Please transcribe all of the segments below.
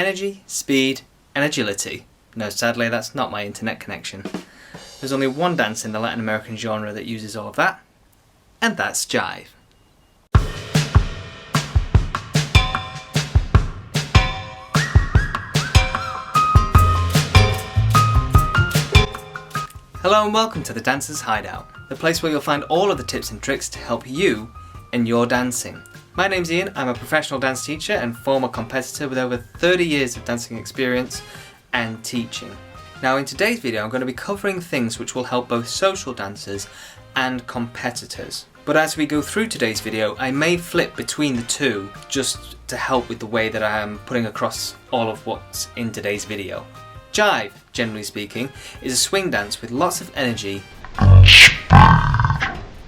energy, speed and agility. No, sadly that's not my internet connection. There's only one dance in the Latin American genre that uses all of that, and that's Jive. Hello and welcome to the Dancer's Hideout, the place where you'll find all of the tips and tricks to help you in your dancing. My name's Ian, I'm a professional dance teacher and former competitor with over 30 years of dancing experience and teaching. Now in today's video I'm going to be covering things which will help both social dancers and competitors. But as we go through today's video I may flip between the two just to help with the way that I am putting across all of what's in today's video. Jive, generally speaking, is a swing dance with lots of energy.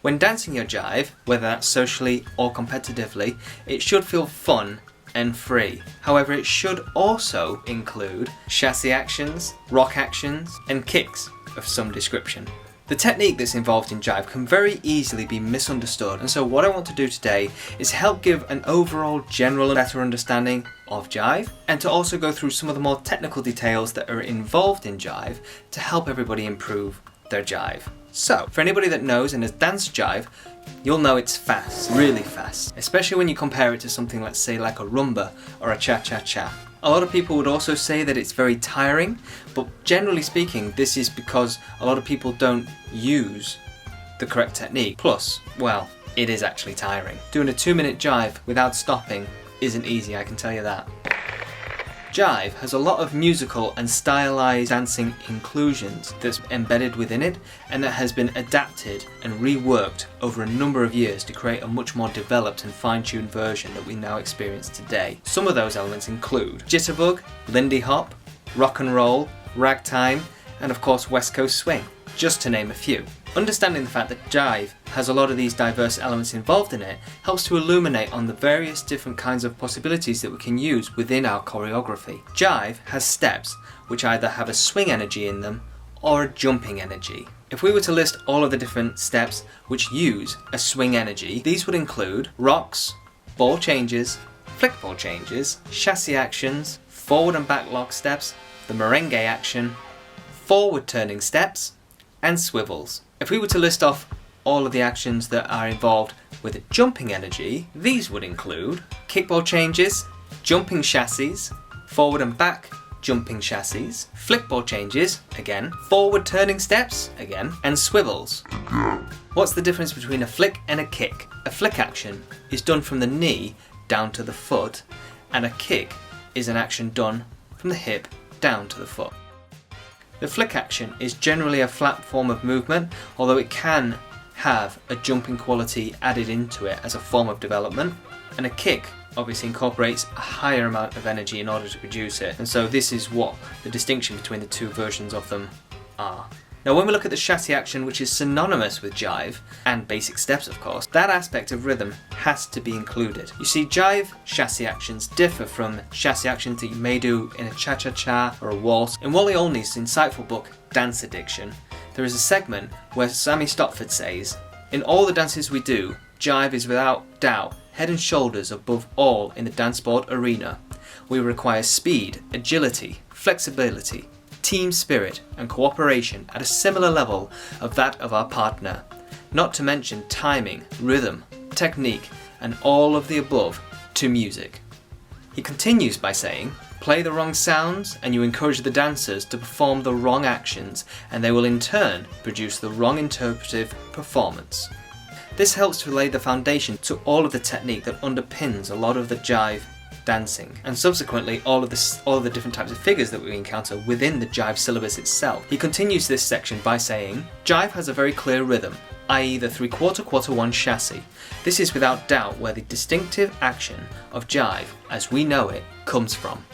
When dancing your jive, whether that's socially or competitively, it should feel fun and free. However, it should also include chassis actions, rock actions, and kicks of some description. The technique that's involved in jive can very easily be misunderstood, and so what I want to do today is help give an overall general better understanding of jive, and to also go through some of the more technical details that are involved in jive to help everybody improve their jive. So, for anybody that knows and has danced jive, you'll know it's fast, really fast, especially when you compare it to something, let's say, like a rumba or a cha-cha-cha. A lot of people would also say that it's very tiring, but generally speaking, this is because a lot of people don't use the correct technique. Plus, well, it is actually tiring. Doing a 2-minute jive without stopping isn't easy, I can tell you that. Jive has a lot of musical and stylized dancing inclusions that's embedded within it, and that has been adapted and reworked over a number of years to create a much more developed and fine-tuned version that we now experience today. Some of those elements include jitterbug, Lindy hop, rock and roll, ragtime, and of course West Coast swing, just to name a few. Understanding the fact that jive has a lot of these diverse elements involved in it helps to illuminate on the various different kinds of possibilities that we can use within our choreography. Jive has steps which either have a swing energy in them or a jumping energy. If we were to list all of the different steps which use a swing energy, these would include rocks, ball changes, flick ball changes, chassis actions, forward and back lock steps, the merengue action, forward turning steps, and swivels. If we were to list off all of the actions that are involved with a jumping energy, these would include kickball changes, jumping chassis, forward and back jumping chassis, flickball changes, again, forward turning steps, again, and swivels. What's the difference between a flick and a kick? A flick action is done from the knee down to the foot, and a kick is an action done from the hip down to the foot. The flick action is generally a flat form of movement, although it can have a jumping quality added into it as a form of development, and a kick obviously incorporates a higher amount of energy in order to produce it, and so this is what the distinction between the two versions of them are. Now when we look at the chassis action, which is synonymous with jive, and basic steps of course, that aspect of rhythm has to be included. You see, jive chassis actions differ from chassis actions that you may do in a cha-cha-cha or a waltz. In Wally Olney's insightful book, Dance Addiction, there is a segment where Sammy Stopford says, "In all the dances we do, jive is without doubt head and shoulders above all in the dance sport arena. We require speed, agility, flexibility, team spirit and cooperation at a similar level of that of our partner, not to mention timing, rhythm, technique and all of the above to music." He continues by saying, "Play the wrong sounds and you encourage the dancers to perform the wrong actions, and they will in turn produce the wrong interpretive performance." This helps to lay the foundation to all of the technique that underpins a lot of the jive dancing, and subsequently all of the different types of figures that we encounter within the jive syllabus itself. He continues this section by saying, "Jive has a very clear rhythm, i.e. the 3/4/1 chassis. This is without doubt where the distinctive action of jive, as we know it, comes from."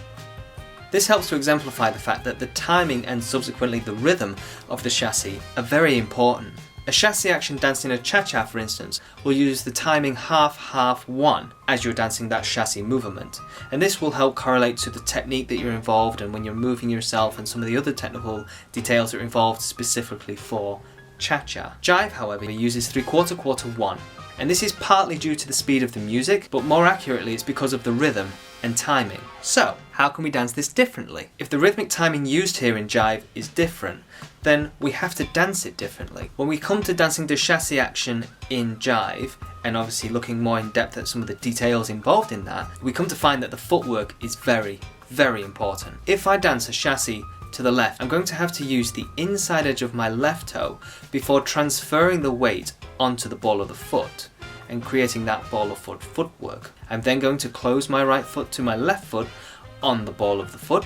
This helps to exemplify the fact that the timing and subsequently the rhythm of the chassis are very important. A chassis action danced in a cha-cha, for instance, will use the timing half-half-1 as you're dancing that chassis movement, and this will help correlate to the technique that you're involved in when you're moving yourself and some of the other technical details that are involved specifically for cha-cha. Jive, however, uses 3/4/1, and this is partly due to the speed of the music, but more accurately it's because of the rhythm and timing. So, how can we dance this differently? If the rhythmic timing used here in Jive is different, then we have to dance it differently. When we come to dancing the chassis action in Jive, and obviously looking more in depth at some of the details involved in that, we come to find that the footwork is very, very important. If I dance a chassis to the left, I'm going to have to use the inside edge of my left toe before transferring the weight onto the ball of the foot and creating that ball of foot footwork. I'm then going to close my right foot to my left foot on the ball of the foot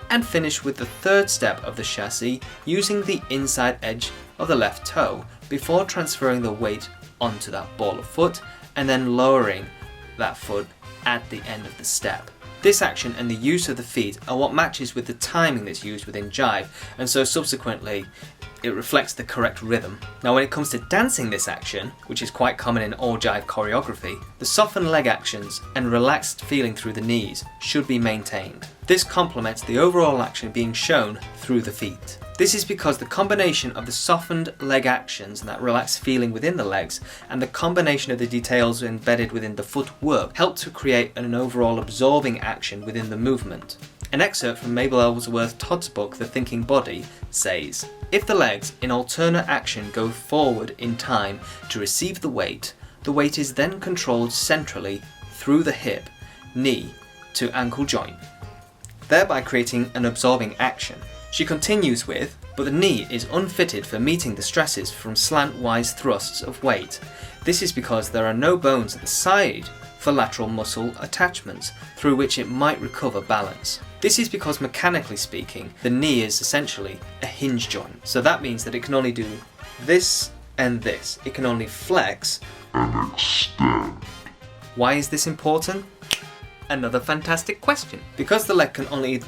and finish with the third step of the chassis using the inside edge of the left toe before transferring the weight onto that ball of foot and then lowering that foot at the end of the step. This action and the use of the feet are what matches with the timing that's used within Jive, and so subsequently it reflects the correct rhythm. Now when it comes to dancing this action, which is quite common in all Jive choreography, the softened leg actions and relaxed feeling through the knees should be maintained. This complements the overall action being shown through the feet. This is because the combination of the softened leg actions and that relaxed feeling within the legs and the combination of the details embedded within the footwork help to create an overall absorbing action within the movement. An excerpt from Mabel Elsworth Todd's book The Thinking Body says, "If the legs in alternate action go forward in time to receive the weight is then controlled centrally through the hip, knee to ankle joint, thereby creating an absorbing action." She continues with, "But the knee is unfitted for meeting the stresses from slant-wise thrusts of weight. This is because there are no bones at the side for lateral muscle attachments through which it might recover balance. This is because mechanically speaking, the knee is essentially a hinge joint. So that means that it can only do this and this. It can only flex and extend." Why is this important? Another fantastic question. Because the leg can only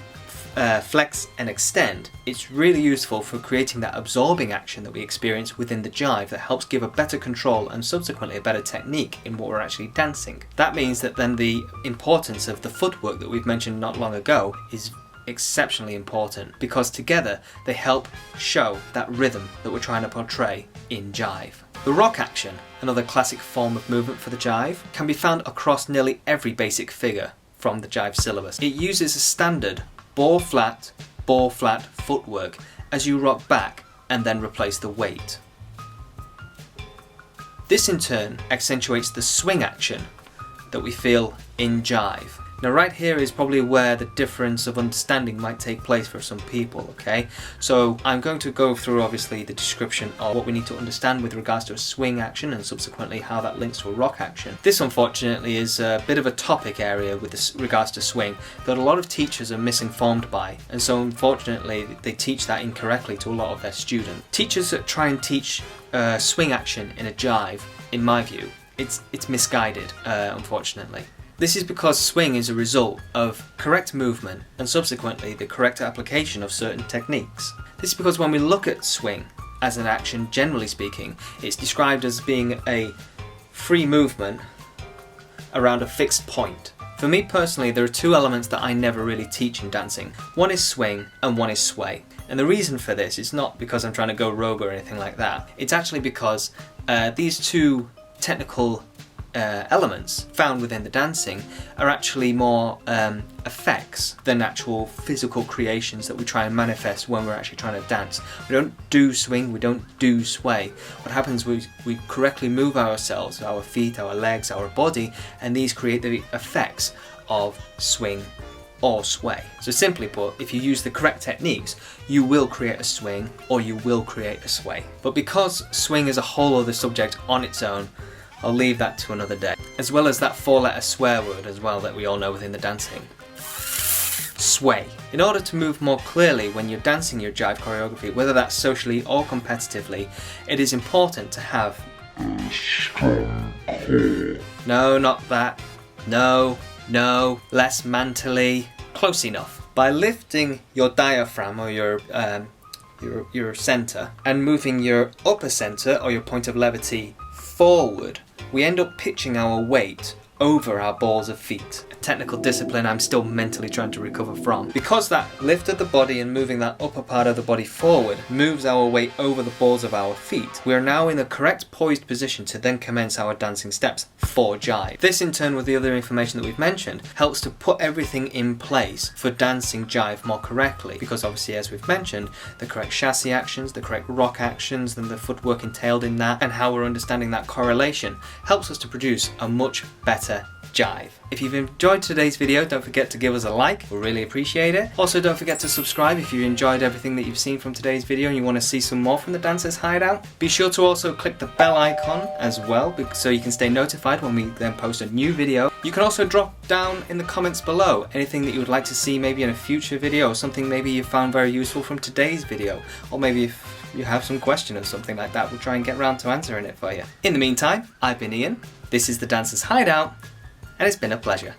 flex and extend, it's really useful for creating that absorbing action that we experience within the Jive that helps give a better control and subsequently a better technique in what we're actually dancing. That means that then the importance of the footwork that we've mentioned not long ago is exceptionally important because together they help show that rhythm that we're trying to portray in Jive. The rock action, another classic form of movement for the Jive, can be found across nearly every basic figure from the Jive syllabus. It uses a standard ball flat footwork as you rock back and then replace the weight. This in turn accentuates the swing action that we feel in Jive. Now right here is probably where the difference of understanding might take place for some people, okay? So I'm going to go through obviously the description of what we need to understand with regards to a swing action and subsequently how that links to a rock action. This unfortunately is a bit of a topic area with regards to swing that a lot of teachers are misinformed by, and so unfortunately they teach that incorrectly to a lot of their students. Teachers that try and teach swing action in a Jive, in my view, it's misguided, unfortunately. This is because swing is a result of correct movement and subsequently the correct application of certain techniques. This is because when we look at swing as an action, generally speaking, it's described as being a free movement around a fixed point. For me personally, there are two elements that I never really teach in dancing. One is swing and one is sway. And the reason for this is not because I'm trying to go rogue or anything like that. It's actually because these two technical elements found within the dancing are actually more effects than actual physical creations that we try and manifest when we're actually trying to dance. We don't do swing, we don't do sway. What happens is we correctly move ourselves, our feet, our legs, our body, and these create the effects of swing or sway. So simply put, if you use the correct techniques, you will create a swing or you will create a sway. But because swing is a whole other subject on its own, I'll leave that to another day. As well as that four-letter swear word as well that we all know within the dancing. Sway. In order to move more clearly when you're dancing your Jive choreography, whether that's socially or competitively, it is important to have a strong core. No, not that. No, less mantly. Close enough. By lifting your diaphragm or your center and moving your upper center or your point of levity forward, we end up pitching our weight over our balls of feet. A technical discipline I'm still mentally trying to recover from. Because that lift of the body and moving that upper part of the body forward moves our weight over the balls of our feet, we are now in the correct poised position to then commence our dancing steps for jive. This in turn, with the other information that we've mentioned, helps to put everything in place for dancing jive more correctly, because obviously, as we've mentioned, the correct chassis actions, the correct rock actions, and the footwork entailed in that, and how we're understanding that correlation helps us to produce a much better jive. If you've enjoyed today's video, don't forget to give us a like, we'll really appreciate it. Also, don't forget to subscribe if you enjoyed everything that you've seen from today's video and you want to see some more from the Dancers Hideout. Be sure to also click the bell icon as well, so you can stay notified when we then post a new video. You can also drop down in the comments below anything that you would like to see maybe in a future video, or something maybe you found very useful from today's video, or maybe if you have some question or something like that, we'll try and get round to answering it for you. In the meantime, I've been Ian, this is the Dancers Hideout, and it's been a pleasure.